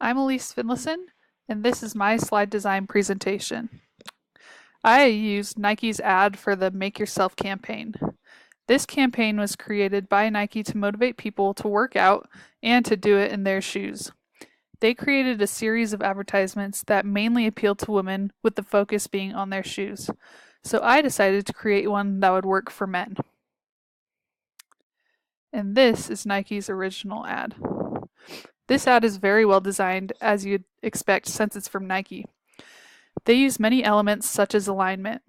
I'm Elise Finlayson, and this is my slide design presentation. I used Nike's ad for the Make Yourself campaign. This campaign was created by Nike to motivate people to work out and to do it in their shoes. They created a series of advertisements that mainly appealed to women, with the focus being on their shoes. So I decided to create one that would work for men. And this is Nike's original ad. This ad is very well designed, as you'd expect since it's from Nike. They use many elements such as alignment.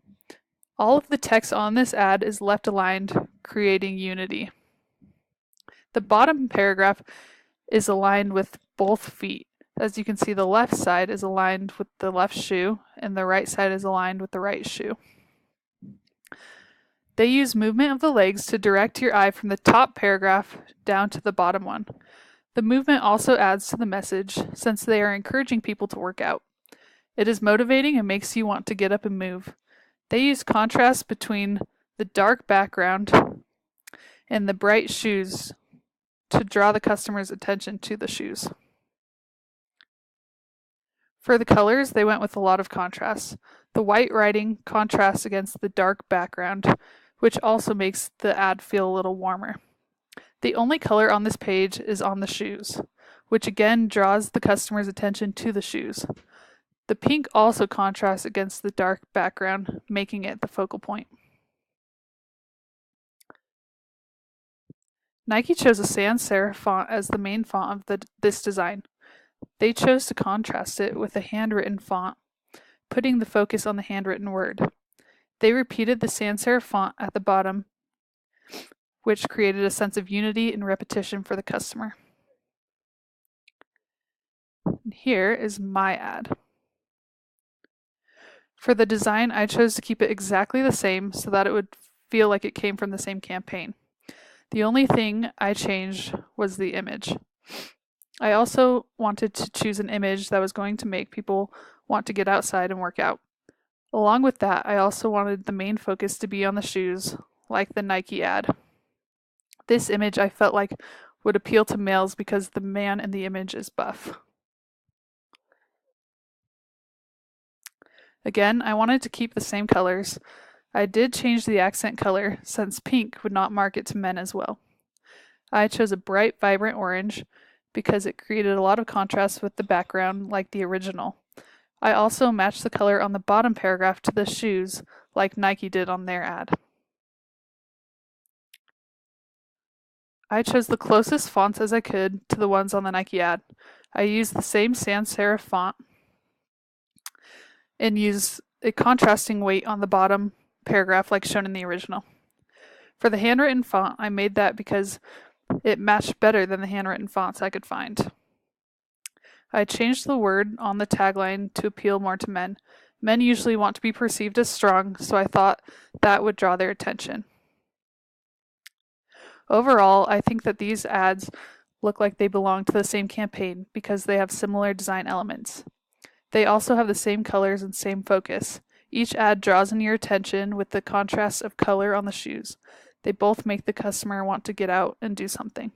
All of the text on this ad is left aligned, creating unity. The bottom paragraph is aligned with both feet. As you can see, the left side is aligned with the left shoe, and the right side is aligned with the right shoe. They use movement of the legs to direct your eye from the top paragraph down to the bottom one. The movement also adds to the message, since they are encouraging people to work out. It is motivating and makes you want to get up and move. They use contrast between the dark background and the bright shoes to draw the customer's attention to the shoes. For the colors, they went with a lot of contrast. The white writing contrasts against the dark background, which also makes the ad feel a little warmer. The only color on this page is on the shoes, which again draws the customer's attention to the shoes. The pink also contrasts against the dark background, making it the focal point. Nike chose a sans serif font as the main font of this design. They chose to contrast it with a handwritten font, putting the focus on the handwritten word. They repeated the sans serif font at the bottom, which created a sense of unity and repetition for the customer. And here is my ad. For the design, I chose to keep it exactly the same so that it would feel like it came from the same campaign. The only thing I changed was the image. I also wanted to choose an image that was going to make people want to get outside and work out. Along with that, I also wanted the main focus to be on the shoes, like the Nike ad. This image I felt like would appeal to males because the man in the image is buff. Again, I wanted to keep the same colors. I did change the accent color since pink would not market to men as well. I chose a bright, vibrant orange because it created a lot of contrast with the background like the original. I also matched the color on the bottom paragraph to the shoes like Nike did on their ad. I chose the closest fonts as I could to the ones on the Nike ad. I used the same sans serif font and used a contrasting weight on the bottom paragraph like shown in the original. For the handwritten font, I made that because it matched better than the handwritten fonts I could find. I changed the word on the tagline to appeal more to men. Men usually want to be perceived as strong, so I thought that would draw their attention. Overall, I think that these ads look like they belong to the same campaign because they have similar design elements. They also have the same colors and same focus. Each ad draws in your attention with the contrast of color on the shoes. They both make the customer want to get out and do something.